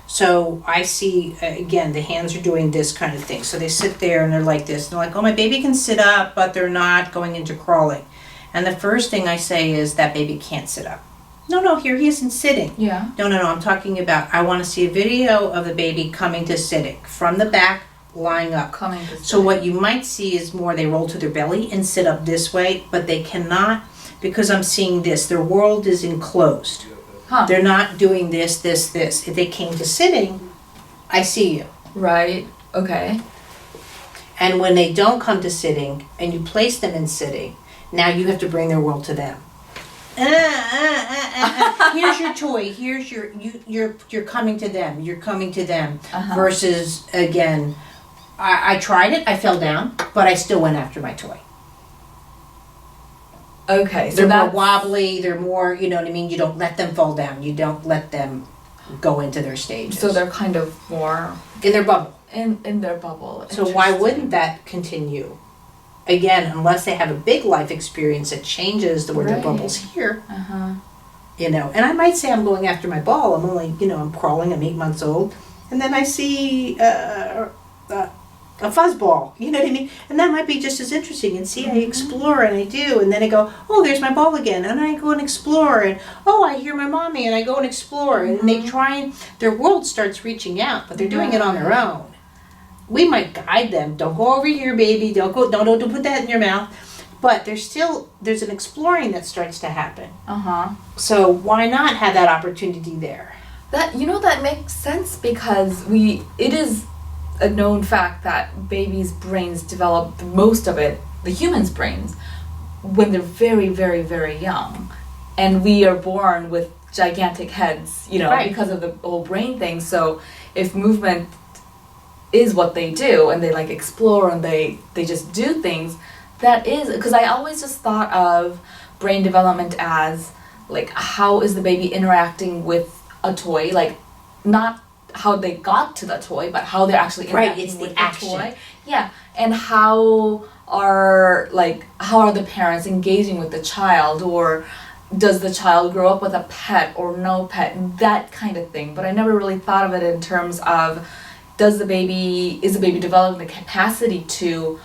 So I see, again, the hands are doing this kind of thing. So they sit there and they're like this. And they're like, oh, my baby can sit up, but they're not going into crawling. And the first thing I say is that baby can't sit up. No, here he isn't sitting. Yeah. No, I'm talking about, I want to see a video of the baby coming to sitting from the back, lying up. So what you might see is more they roll to their belly and sit up this way, but they cannot, because I'm seeing this, their world is enclosed. They're not doing this. If they came to sitting, I see you. Right, okay. And when they don't come to sitting and you place them in sitting, now you have to bring their world to them. Here's your toy. Here's you're coming to them. You're coming to them. Versus, again, I tried it, I fell down, but I still went after my toy. Okay, so they're more wobbly, they're more, you know what I mean? You don't let them fall down. You don't let them go into their stages. So they're kind of more... in their bubble. In their bubble. So why wouldn't that continue? Again, unless they have a big life experience that changes the way their bubble's here. And I might say I'm going after my ball. I'm only, I'm crawling, I'm 8 months old. And then I see a fuzzball, you know what I mean? And that might be just as interesting. And see, I explore and I do. And then I go, oh, there's my ball again. And I go and explore. And, oh, I hear my mommy. And I go and explore. And they try and, their world starts reaching out. But they're doing it on their own. We might guide them. Don't go over here, baby. Don't put that in your mouth. But there's an exploring that starts to happen. So why not have that opportunity there? That makes sense, because it is a known fact that babies' brains develop, most of it, the humans' brains, when they're very, very, very young. And we are born with gigantic heads, because of the whole brain thing. So if movement is what they do, and they like explore and they just do things, that is, because I always just thought of brain development as like, how is the baby interacting with a toy, like not how they got to the toy, but how they're actually interacting with the toy. Yeah, and how are the parents engaging with the child, or does the child grow up with a pet or no pet, that kind of thing. But I never really thought of it in terms of, is the baby developing the capacity to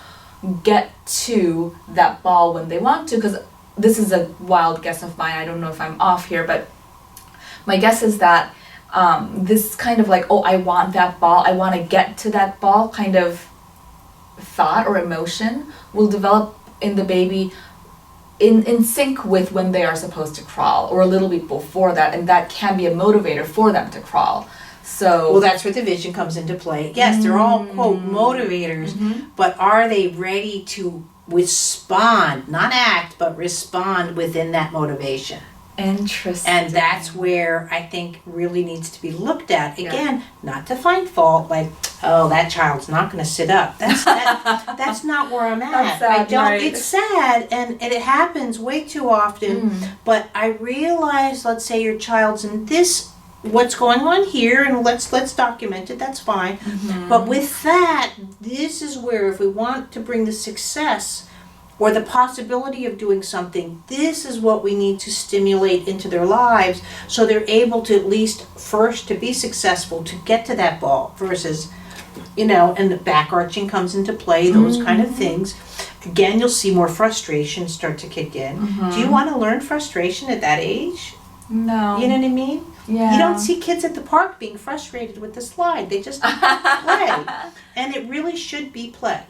get to that ball when they want to? Because this is a wild guess of mine, I don't know if I'm off here, but my guess is that this kind of like, oh, I want that ball, I want to get to that ball kind of thought or emotion will develop in the baby in sync with when they are supposed to crawl, or a little bit before that, and that can be a motivator for them to crawl. So, well, that's where the vision comes into play. Yes, they're all, quote, motivators, but are they ready to respond, not act, but respond within that motivation? Interesting. And that's where I think really needs to be looked at. Again, not to find fault, like, oh, that child's not going to sit up. That's not where I'm at. That's sad, I don't. right. It's sad, and it happens way too often. But I realize, let's say your child's in this, what's going on here, and let's document it. That's fine. But with that, this is where, if we want to bring the success or the possibility of doing something, this is what we need to stimulate into their lives, so they're able to, at least first, to be successful, to get to that ball, versus, and the back arching comes into play, those kind of things. Again, you'll see more frustration start to kick in. Do you want to learn frustration at that age? No. You know what I mean? Yeah. You don't see kids at the park being frustrated with the slide. They just play. And it really should be play.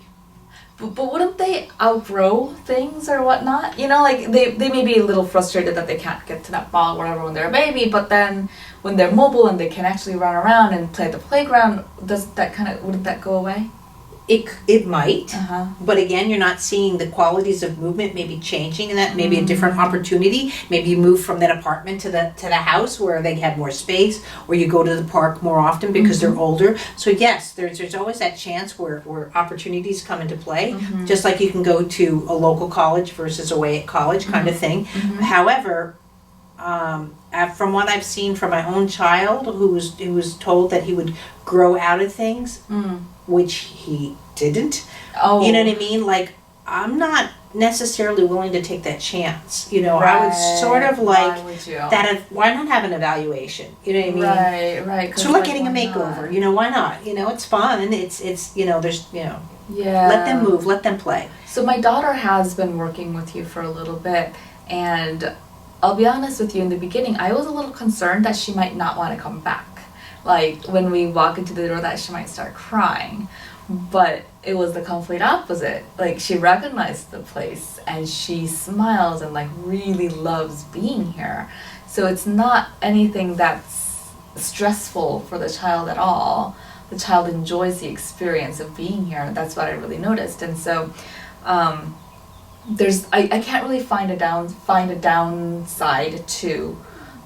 But wouldn't they outgrow things or whatnot? Like they may be a little frustrated that they can't get to that ball or whatever when they're a baby, but then when they're mobile and they can actually run around and play at the playground, wouldn't that go away? It might, Uh-huh. but again, you're not seeing the qualities of movement maybe changing, and that may be a different opportunity. Maybe you move from that apartment to the house where they have more space, or you go to the park more often because they're older. So yes, there's always that chance where opportunities come into play, just like you can go to a local college versus away at college kind of thing. However, from what I've seen from my own child, who was told that he would grow out of things, which he didn't. Oh. You know what I mean? Like, I'm not necessarily willing to take that chance. I would sort of like why would you? why not have an evaluation? You know what I mean? Right. So like getting a makeover. Why not? It's fun. It's there's Yeah. let them move, let them play. So my daughter has been working with you for a little bit, and I'll be honest with you, in the beginning, I was a little concerned that she might not want to come back. Like, when we walk into the door, that she might start crying. But it was the complete opposite. Like, she recognized the place, and she smiles and, like, really loves being here. So it's not anything that's stressful for the child at all. The child enjoys the experience of being here. That's what I really noticed. And so, I can't really find a downside to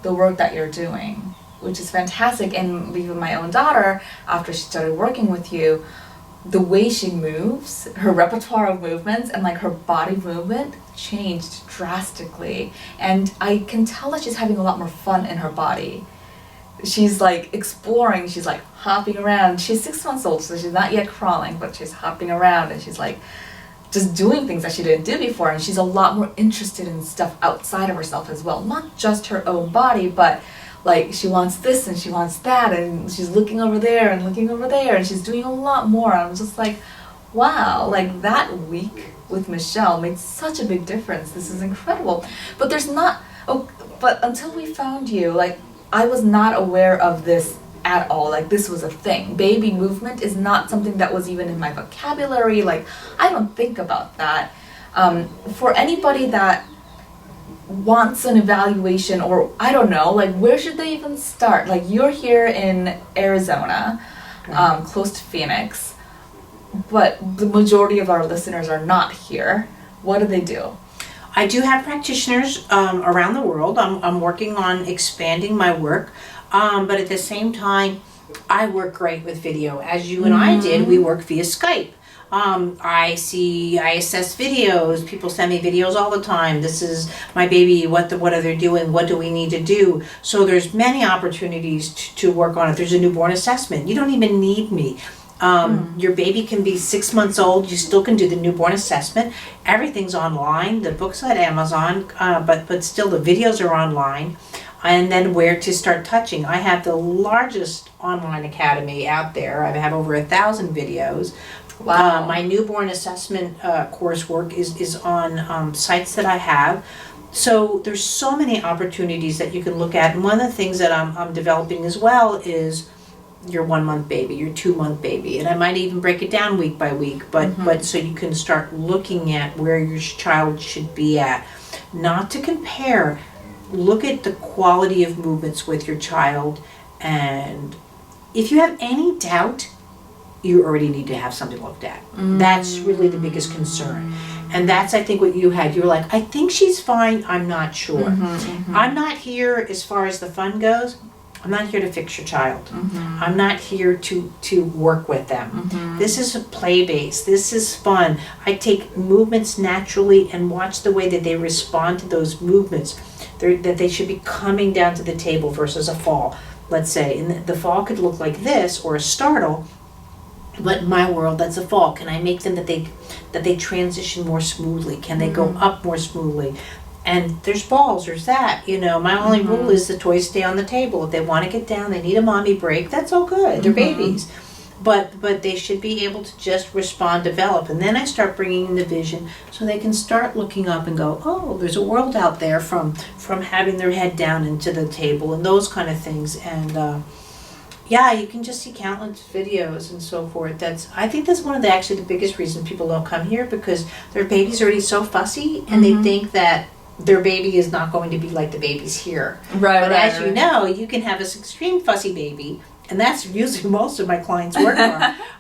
the work that you're doing, which is fantastic. And even my own daughter, after she started working with you, the way she moves, her repertoire of movements and like her body movement changed drastically. And I can tell that she's having a lot more fun in her body. She's like exploring, she's like hopping around. She's 6 months old, so she's not yet crawling, but she's hopping around and she's like just doing things that she didn't do before. And she's a lot more interested in stuff outside of herself as well. Not just her own body, but like she wants this and she wants that, and she's looking over there and looking over there, and she's doing a lot more. I was just like, wow, like that week with Michelle made such a big difference. This is incredible. But but until we found you, like I was not aware of this at all. Like this was a thing. Baby movement is not something that was even in my vocabulary. Like I don't think about that. For anybody that wants an evaluation, or I don't know, like where should they even start? Like you're here in Arizona, close to Phoenix, but the majority of our listeners are not here. What do they do? I do have practitioners around the world. I'm working on expanding my work, but at the same time, I work great with video. As you and I did, we work via Skype. I assess videos. People send me videos all the time. This is my baby. What are they doing? What do we need to do? So there's many opportunities to work on it. There's a newborn assessment. You don't even need me. Your baby can be 6 months old. You still can do the newborn assessment. Everything's online. The book's at Amazon, but still the videos are online. And then where to start touching. I have the largest online academy out there. I have over 1,000 videos. Wow. My newborn assessment coursework is on sites that I have. So there's so many opportunities that you can look at. And one of the things that I'm developing as well is your 1 month baby, your 2 month baby. And I might even break it down week by week, but so you can start looking at where your child should be at. Not to compare, look at the quality of movements with your child. And if you have any doubt, you already need to have something looked at. That's really the biggest concern. And that's, I think, what you had. You were like, I think she's fine, I'm not sure. I'm not here as far as the fun goes. I'm not here to fix your child. Mm-hmm. I'm not here to work with them. Mm-hmm. This is a play base. This is fun. I take movements naturally and watch the way that they respond to those movements. That they should be coming down to the table versus a fall, let's say. And the fall could look like this, or a startle, but in my world, that's a fall. Can I make them that they transition more smoothly? Can they go up more smoothly? And there's balls, there's that, my only rule is the toys stay on the table. If they want to get down, they need a mommy break, that's all good. They're babies. But they should be able to just respond, develop. And then I start bringing in the vision so they can start looking up and go, oh, there's a world out there from having their head down into the table and those kind of things. And you can just see countless videos and so forth. I think that's one of the biggest reasons people don't come here, because their baby's already so fussy and they think that their baby is not going to be like the babies here. Right, but right, as you know, you can have this extreme fussy baby, and that's usually most of my clients work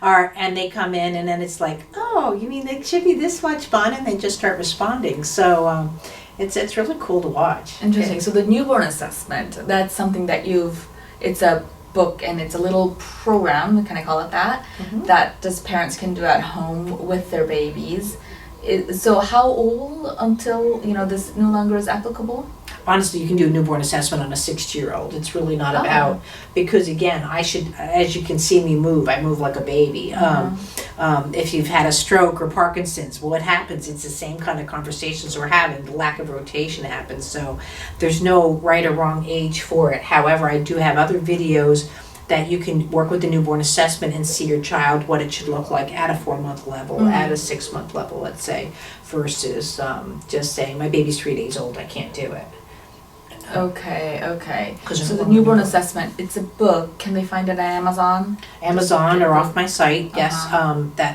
are, and they come in and then it's like, oh, you mean it should be this much fun, and they just start responding. So it's really cool to watch. Interesting. So the newborn assessment, that's something that it's a book and it's a little program, can I call it that, that just parents can do at home with their babies. So how old until this no longer is applicable? Honestly, you can do a newborn assessment on a 6-year-old. It's really not about, because again, as you can see me move, I move like a baby. If you've had a stroke or Parkinson's, what happens? It's the same kind of conversations we're having. The lack of rotation happens. So there's no right or wrong age for it. However, I do have other videos that you can work with the newborn assessment and see your child, what it should look like at a 4-month level, at a 6-month level, let's say, versus just saying, my baby's 3 days old, I can't do it. Okay. So the newborn assessment, it's a book. Can they find it at Amazon? Amazon or off my site, yes,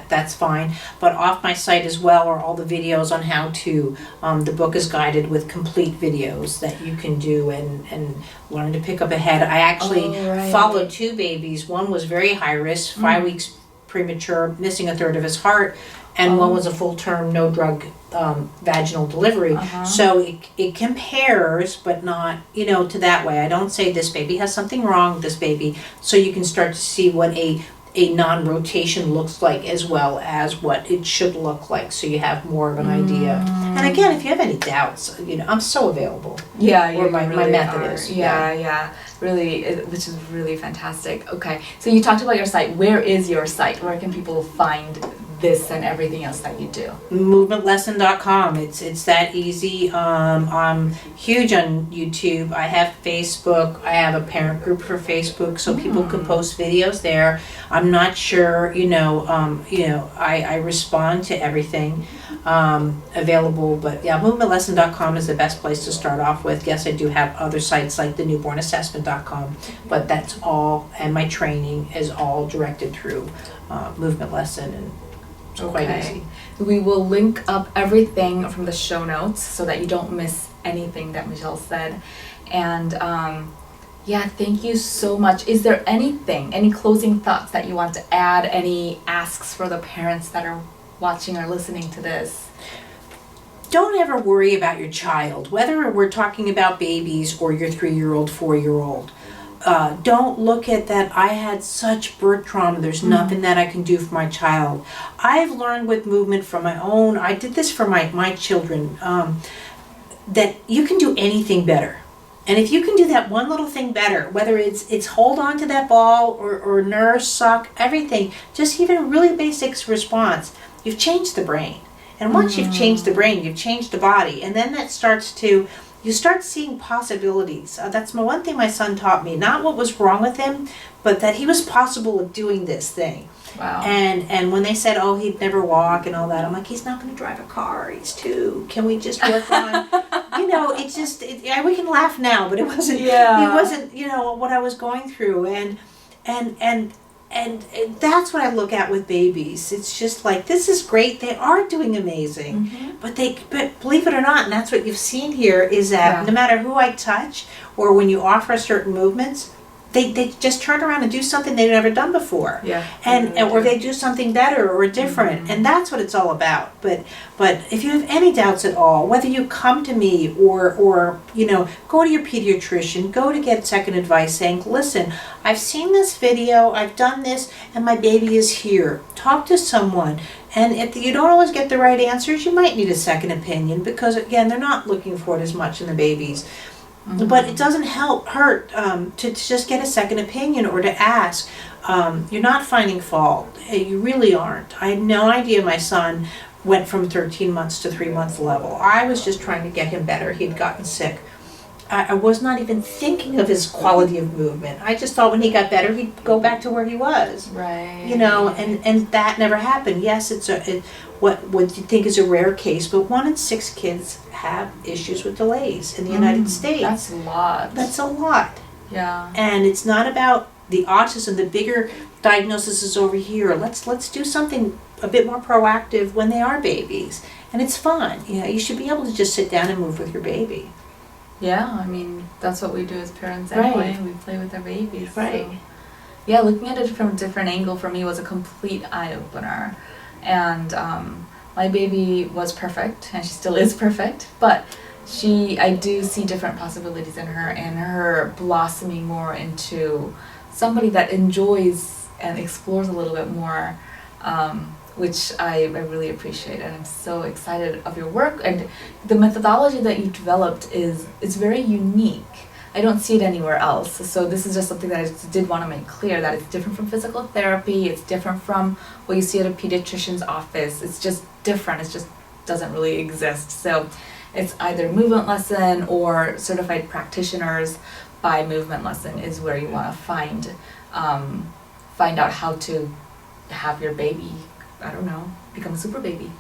that's fine. But off my site as well are all the videos on how to, the book is guided with complete videos that you can do and learn to pick up a head. I actually followed 2 babies. One was very high risk, 5 weeks premature, missing a third of his heart, and one was a full-term, no drug vaginal delivery. So it compares, but not, to that way. I don't say this baby has something wrong, this baby, so you can start to see what a non-rotation looks like as well as what it should look like, so you have more of an idea. And again, if you have any doubts, I'm so available. Yeah, or my really method are. is. Yeah. Really, which is really fantastic. Okay, so you talked about your site. Where is your site? Where can people find this and everything else that you do? Movementlesson.com. It's that easy. I'm huge on YouTube. I have Facebook. I have a parent group for Facebook, so people can post videos there. I'm not sure, I respond to everything available, but yeah, movementlesson.com is the best place to start off with. Yes, I do have other sites like the newbornassessment.com, but that's all, and my training is all directed through Movement Lesson, and it's quite easy. We will link up everything from the show notes so that you don't miss anything that Michelle said. And thank you so much. Is there any closing thoughts that you want to add? Any asks for the parents that are watching or listening to this? Don't ever worry about your child, whether we're talking about babies or your 3-year-old, 4-year-old. Don't look at that, I had such birth trauma, there's nothing that I can do for my child. I've learned with movement from my own, I did this for my children, that you can do anything better. And if you can do that one little thing better, whether it's hold on to that ball or nurse, suck, everything, just even really basic response, you've changed the brain. And once you've changed the brain, you've changed the body. And then that you start seeing possibilities. That's one thing my son taught me. Not what was wrong with him, but that he was possible of doing this thing. Wow. And when they said, oh, he'd never walk and all that, I'm like, he's not going to drive a car. He's 2. Can we just work on, it's just, we can laugh now, but it wasn't, what I was going through. And that's what I look at with babies. It's just like, this is great. They are doing amazing. But believe it or not, and that's what you've seen here, is that no matter who I touch or when you offer certain movements, they just turn around and do something they've never done before. Yeah. Or they do something better or different, and that's what it's all about. But if you have any doubts at all, whether you come to me or go to your pediatrician, go to get second advice saying, listen, I've seen this video, I've done this, and my baby is here. Talk to someone. And if you don't always get the right answers, you might need a second opinion, because again, they're not looking for it as much in the babies. But it doesn't hurt to just get a second opinion or to ask. You're not finding fault. You really aren't. I had no idea my son went from 13 months to 3 months level. I was just trying to get him better. He'd gotten sick. I was not even thinking of his quality of movement. I just thought when he got better, he'd go back to where he was. Right. And that never happened. Yes, what you think is a rare case, but 1 in 6 kids have issues with delays in the United States. That's a lot. That's a lot. Yeah. And it's not about the autism. The bigger diagnosis is over here. Let's do something a bit more proactive when they are babies. And it's fun. You should be able to just sit down and move with your baby. Yeah, I mean, that's what we do as parents anyway. Right. We play with our babies. Right. So. Yeah, looking at it from a different angle for me was a complete eye-opener. And my baby was perfect, and she still is perfect, but I do see different possibilities in her, and her blossoming more into somebody that enjoys and explores a little bit more, which I really appreciate, and I'm so excited of your work. And the methodology that you've developed is very unique. I don't see it anywhere else. So this is just something that I just did want to make clear, that it's different from physical therapy, it's different from what you see at a pediatrician's office. It's just different. It just doesn't really exist. So it's either movement lesson or certified practitioners by movement lesson is where you want to find out how to have your baby, I don't know, become a super baby.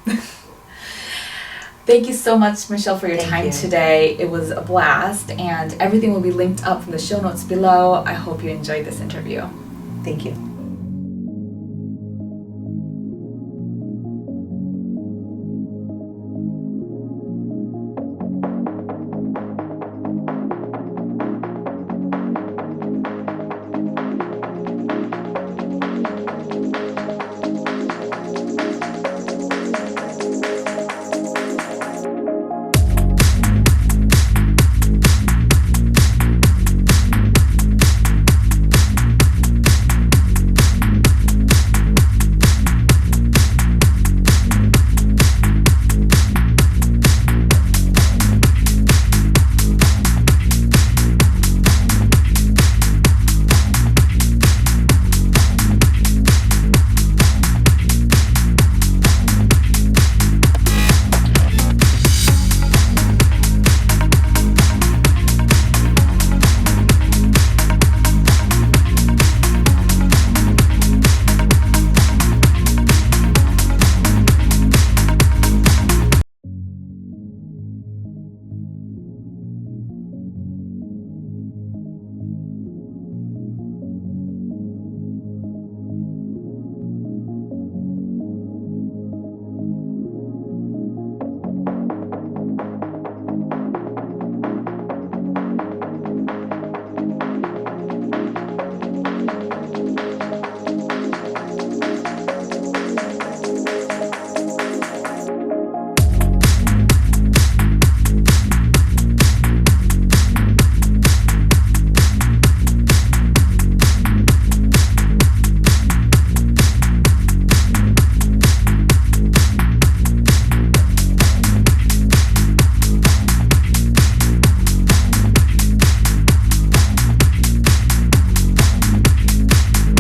Thank you so much, Michelle, for your time today. It was a blast, and everything will be linked up from the show notes below. I hope you enjoyed this interview. Thank you.